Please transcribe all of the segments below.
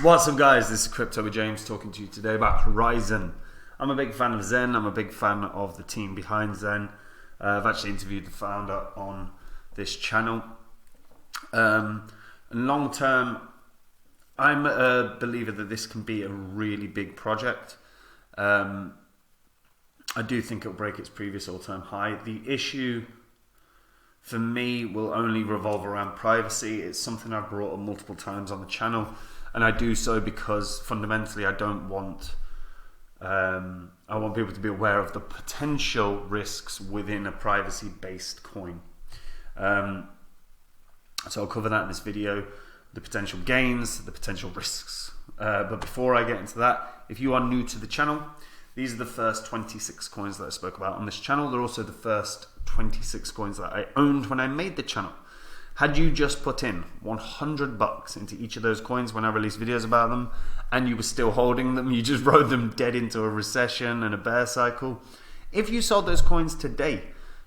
What's up, guys? This is Crypto with James talking to you today about Horizen. I'm a big fan of Zen. I'm a big fan of the team behind Zen. I've actually interviewed the founder on this channel. Long term, I'm a believer that this can be a really big project. I do think it'll break its previous all-time high. The issue for me will only revolve around privacy. It's something I've brought up multiple times on the channel, and I do so because fundamentally I want people to be aware of the potential risks within a privacy-based coin. So I'll cover that in this video, the potential gains, the potential risks. But before I get into that, if you are new to the channel, these are the first 26 coins that I spoke about on this channel. They're also the first 26 coins that I owned when I made the channel. Had you just put in $100 into each of those coins when I released videos about them, and you were still holding them, you just rode them dead into a recession and a bear cycle, if you sold those coins today,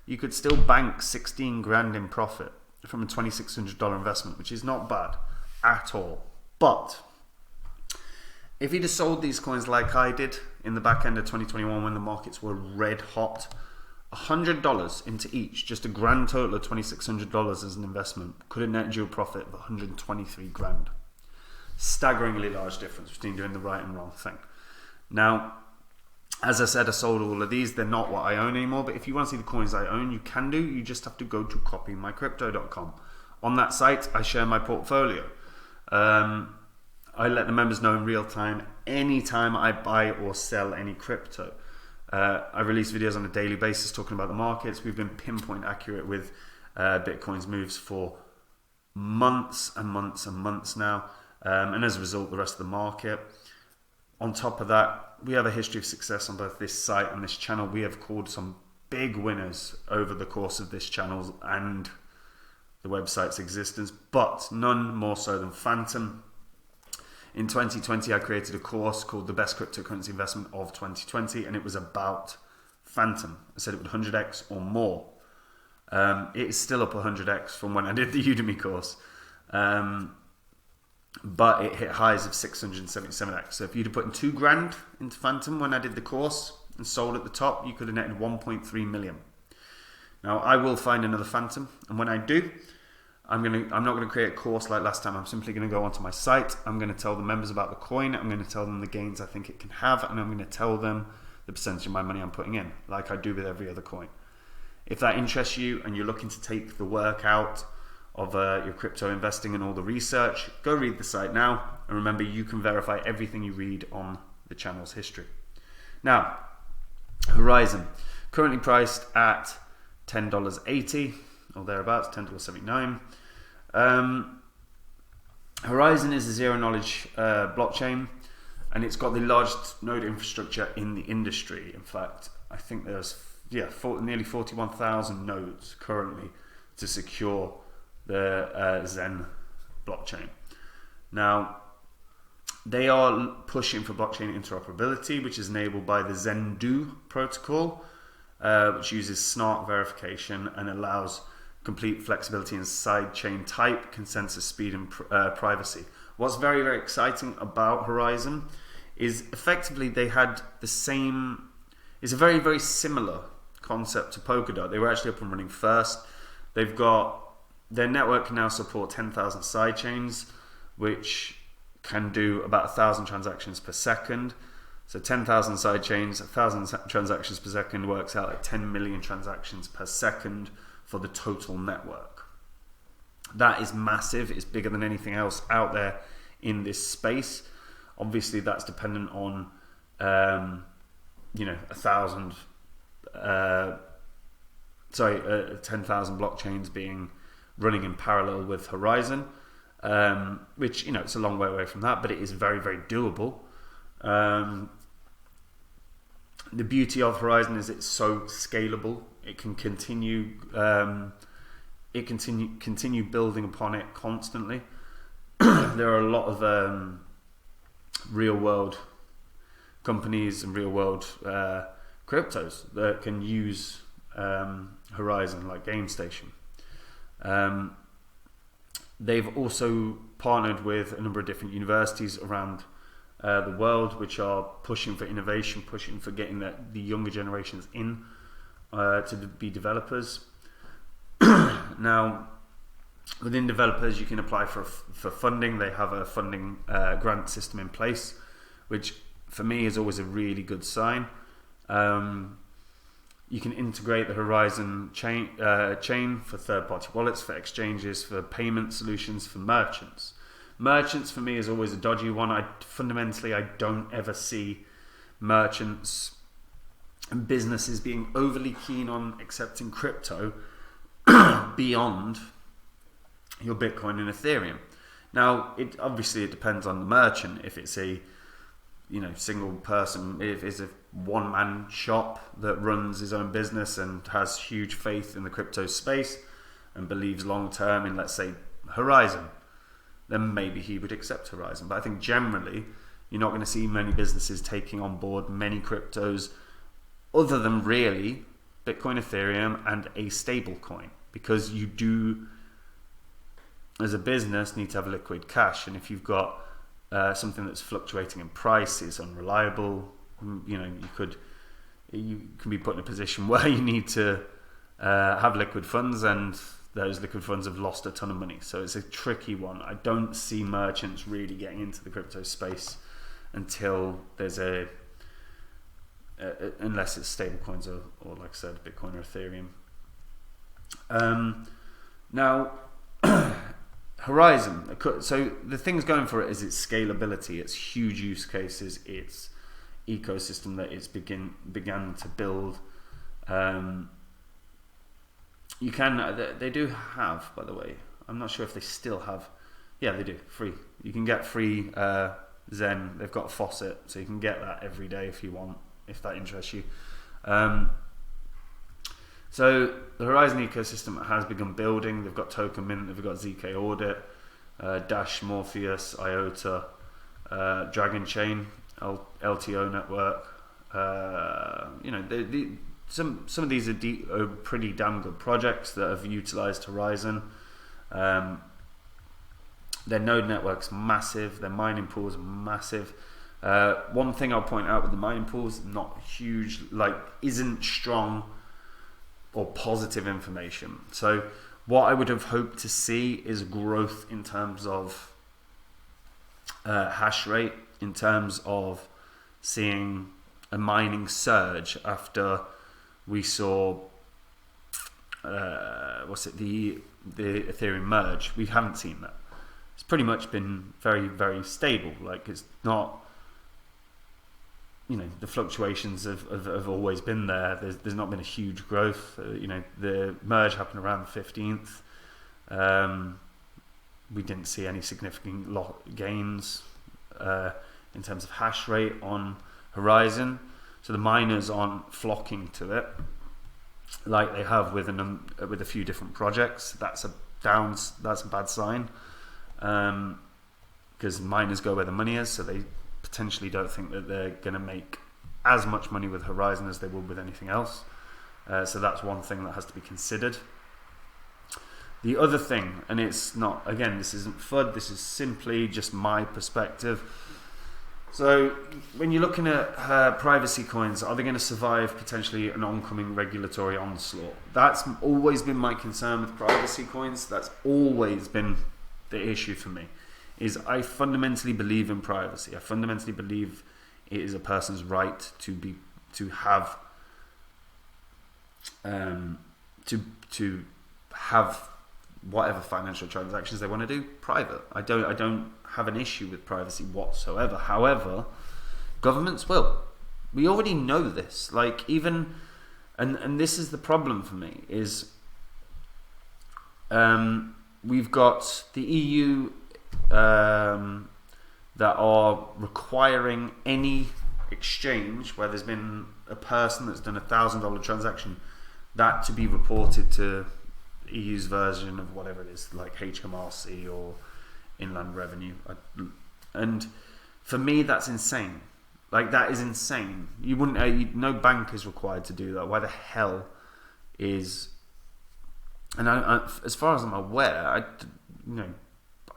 you could still bank 16 grand in profit from a $2,600 investment, which is not bad at all. But if you'd have sold these coins like I did in the back end of 2021 when the markets were red hot, $100 into each, just a grand total of $2,600 as an investment, could have netted you a profit of 123 grand. Staggeringly large difference between doing the right and wrong thing. Now, as I said, I sold all of these. They're not what I own anymore, but if you want to see the coins I own, you can do. You just have to go to copymycrypto.com. On that site, I share my portfolio. I let the members know in real time anytime I buy or sell any crypto. I release videos on a daily basis talking about the markets. We've been pinpoint accurate with Bitcoin's moves for months and months and months now. And as a result, the rest of the market. On top of that, we have a history of success on both this site and this channel. We have called some big winners over the course of this channel and the website's existence, but none more so than Phantom. In 2020, I created a course called The Best Cryptocurrency Investment of 2020, and it was about Phantom. I said it would 100x or more. It is still up 100x from when I did the Udemy course, but it hit highs of 677x. So if you'd have put in 2 grand into Phantom when I did the course and sold at the top, you could have netted 1.3 million. Now, I will find another Phantom, and when I do, I'm not going to create a course like last time. I'm simply going to go onto my site. I'm going to tell the members about the coin. I'm going to tell them the gains I think it can have, and I'm going to tell them the percentage of my money I'm putting in, like I do with every other coin. If that interests you and you're looking to take the work out of your crypto investing and all the research, go read the site now. And remember, you can verify everything you read on the channel's history. Now, Horizen, currently priced at $10.80 or thereabouts, $10.79. Horizen is a zero-knowledge blockchain, and it's got the largest node infrastructure in the industry. In fact, I think there's nearly 41,000 nodes currently to secure the ZEN blockchain. Now, they are pushing for blockchain interoperability, which is enabled by the ZEN protocol, which uses SNARK verification and allows complete flexibility in sidechain type, consensus speed, and privacy. What's very, very exciting about Horizen is effectively they had the same, it's a very, very similar concept to Polkadot. They were actually up and running first. They've got, their network can now support 10,000 sidechains, which can do about 1,000 transactions per second. So 10,000 sidechains, 1,000 transactions per second works out at 10 million transactions per second for the total network. That is massive. It's bigger than anything else out there in this space. Obviously, that's dependent on 10,000 blockchains running in parallel with Horizen, which it's a long way away from that, but it is very, very doable. The beauty of Horizen is it's so scalable. It can continue building upon it constantly. There are a lot of real world companies and real world cryptos that can use Horizen, like GameStation. They've also partnered with a number of different universities around the world, which are pushing for innovation, pushing for getting the younger generations in to be developers. Now, within developers, you can apply for funding. They have a funding grant system in place, which for me is always a really good sign. You can integrate the Horizen chain for third-party wallets, for exchanges, for payment solutions, for merchants. Merchants for me is always a dodgy one. Fundamentally, I don't ever see merchants and businesses being overly keen on accepting crypto beyond your Bitcoin and Ethereum. Now, it depends on the merchant. If it's a single person, if it's a one-man shop that runs his own business and has huge faith in the crypto space and believes long-term in, let's say, Horizen, then maybe he would accept Horizen. But I think generally, you're not going to see many businesses taking on board many cryptos other than really Bitcoin, Ethereum, and a stable coin, because you do, as a business, need to have liquid cash. And if you've got something that's fluctuating in price, is unreliable, you can be put in a position where you need to have liquid funds, and those liquid funds have lost a ton of money. So it's a tricky one. I don't see merchants really getting into the crypto space until there's unless it's stable coins or like I said, Bitcoin or Ethereum. Now, Horizen, so the things going for it is its scalability, its huge use cases, its ecosystem that it's began to build. They do have, by the way, I'm not sure if they still have, yeah, they do, free. You can get free Zen. They've got a faucet, so you can get that every day if you want, if that interests you. So the Horizen ecosystem has begun building. They've got Token Mint, they've got ZK Audit, Dash, Morpheus, IOTA, Dragon Chain, LTO network. Some of these are pretty damn good projects that have utilized Horizen. Their node network's massive. Their mining pool's massive. One thing I'll point out with the mining pools, not huge, isn't strong or positive information. So what I would have hoped to see is growth in terms of hash rate, in terms of seeing a mining surge after we saw the Ethereum merge. We haven't seen that. It's pretty much been very, very stable. It's not, the fluctuations have always been there. There's not been a huge growth. The merge happened around the 15th. We didn't see any significant gains in terms of hash rate on Horizen. So the miners aren't flocking to it like they have with a few different projects. That's a bad sign, because miners go where the money is. So they potentially don't think that they're going to make as much money with Horizen as they would with anything else. So that's one thing that has to be considered. The other thing, and it's not, again, this isn't FUD, this is simply just my perspective. So when you're looking at privacy coins, are they going to survive potentially an oncoming regulatory onslaught? That's always been my concern with privacy coins. That's always been the issue for me. Is I fundamentally believe in privacy. I fundamentally believe it is a person's right to have whatever financial transactions they want to do private. I don't have an issue with privacy whatsoever. However, governments will. We already know this. And this is the problem for me, is we've got the EU that are requiring any exchange where there's been a person that's done $1,000 transaction, that to be reported to the EU's version of whatever it is, like HMRC or Inland Revenue. And for me, that's insane. That is insane. You wouldn't. No bank is required to do that. Why the hell is? And as far as I'm aware, I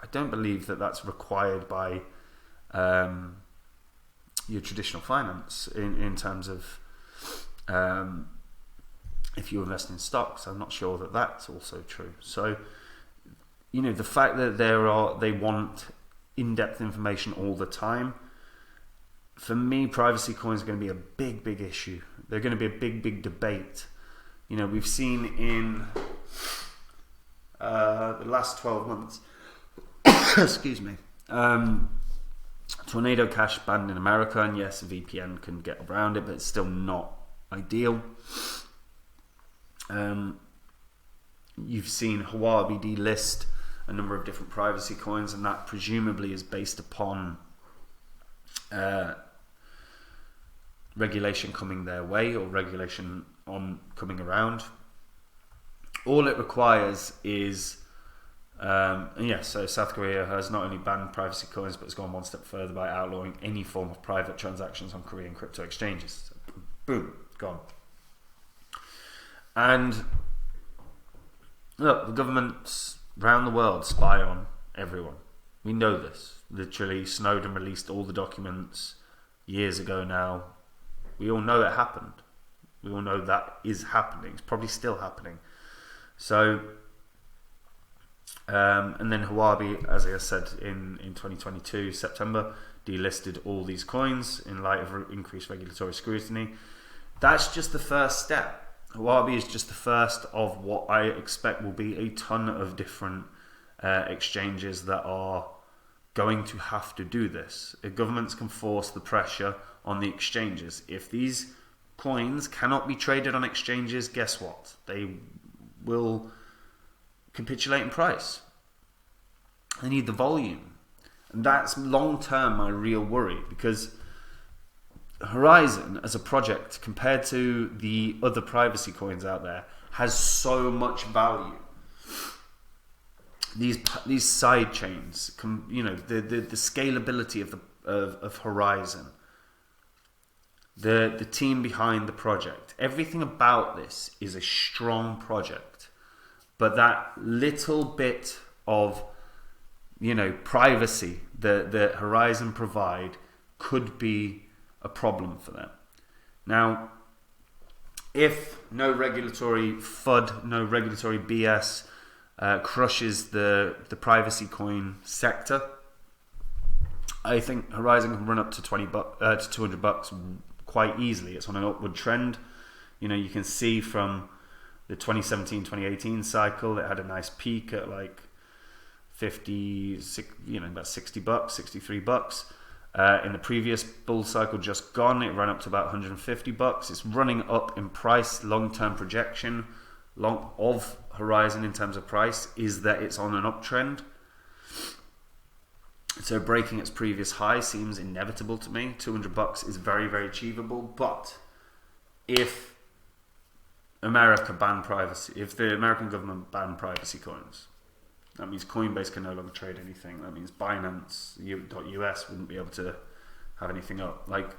I don't believe that that's required by your traditional finance in terms of if you invest in stocks. I'm not sure that that's also true. So, you know, the fact that they want in-depth information all the time, for me, privacy coins are going to be a big issue. They're going to be a big debate. You know, we've seen in the last 12 months, excuse me, Tornado Cash banned in America, and yes, VPN can get around it, but it's still not ideal. You've seen Huawei delist a number of different privacy coins, and that presumably is based upon regulation coming their way, or regulation coming around. All it requires is so South Korea has not only banned privacy coins, but has gone one step further by outlawing any form of private transactions on Korean crypto exchanges. So, boom, gone. And look, the governments around the world spy on everyone. We know this. Literally, Snowden released all the documents years ago now. We all know it happened. We all know that is happening. It's probably still happening. So, and then Huawei, as I said, in 2022, September, delisted all these coins in light of increased regulatory scrutiny. That's just the first step. Huawei is just the first of what I expect will be a ton of different exchanges that are going to have to do this. If governments can force the pressure on the exchanges. If these coins cannot be traded on exchanges, guess what? They will capitulate in price. They need the volume. And that's long term my real worry, because Horizen as a project, compared to the other privacy coins out there, has so much value. These side chains, you know, the scalability of Horizen, the team behind the project, everything about this is a strong project. But that little bit of, you know, privacy that Horizen provide could be a problem for them. Now, if no regulatory FUD, no regulatory BS crushes the privacy coin sector, I think Horizen can run up to $200 quite easily. It's on an upward trend. You know, you can see from the 2017-2018 cycle, it had a nice peak at like 50, you know, about $60, $63. In the previous bull cycle just gone, it ran up to about $150. It's running up in price. Long-term projection of Horizen in terms of price is that it's on an uptrend. So breaking its previous high seems inevitable to me. $200 is very achievable. But if America banned privacy, if the American government banned privacy coins, that means Coinbase can no longer trade anything. That means Binance.us wouldn't be able to have anything up. Like,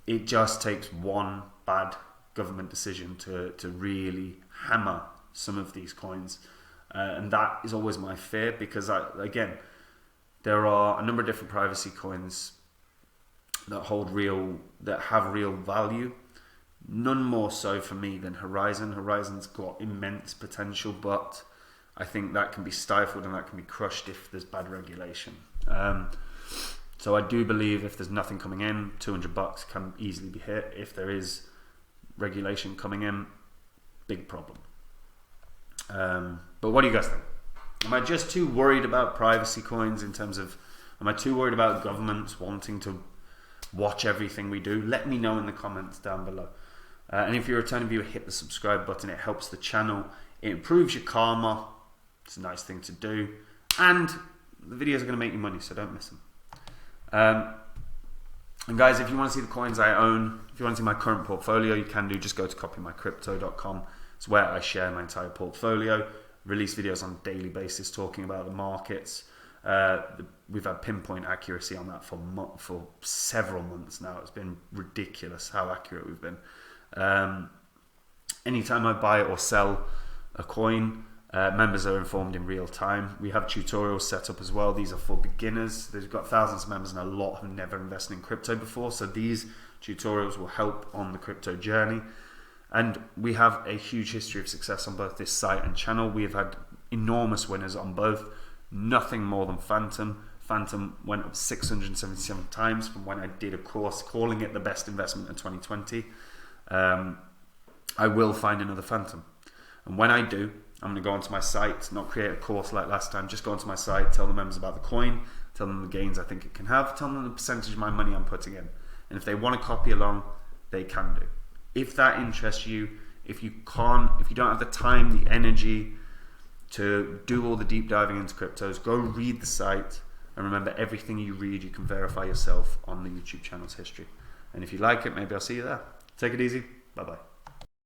it just takes one bad government decision to really hammer some of these coins. And that is always my fear, because, again, there are a number of different privacy coins that have real value. None more so for me than Horizen. Horizen's got immense potential, but I think that can be stifled and that can be crushed if there's bad regulation. So I do believe if there's nothing coming in, $200 can easily be hit. If there is regulation coming in, big problem. But what do you guys think? Am I just too worried about privacy coins in terms of, am I too worried about governments wanting to watch everything we do? Let me know in the comments down below. And if you're a returning viewer, hit the subscribe button. It helps the channel. It improves your karma. It's a nice thing to do. And the videos are going to make you money, so don't miss them. And guys, if you want to see the coins I own, if you want to see my current portfolio, you can do. Just go to copymycrypto.com. It's where I share my entire portfolio. Release videos on a daily basis talking about the markets. We've had pinpoint accuracy on that for several months now. It's been ridiculous how accurate we've been. Anytime I buy or sell a coin, Members are informed in real time. We have tutorials set up as well. These are for beginners. They've got thousands of members and a lot have never invested in crypto before. So these tutorials will help on the crypto journey. And we have a huge history of success on both this site and channel. We have had enormous winners on both. Nothing more than Phantom. Phantom went up 677 times from when I did a course calling it the best investment in 2020. I will find another Phantom. And when I do, I'm going to go onto my site, not create a course like last time, just go onto my site, tell the members about the coin, tell them the gains I think it can have, tell them the percentage of my money I'm putting in. And if they want to copy along, they can do. If that interests you, if you don't have the time, the energy to do all the deep diving into cryptos, go read the site, and remember, everything you read, you can verify yourself on the YouTube channel's history. And if you like it, maybe I'll see you there. Take it easy. Bye-bye.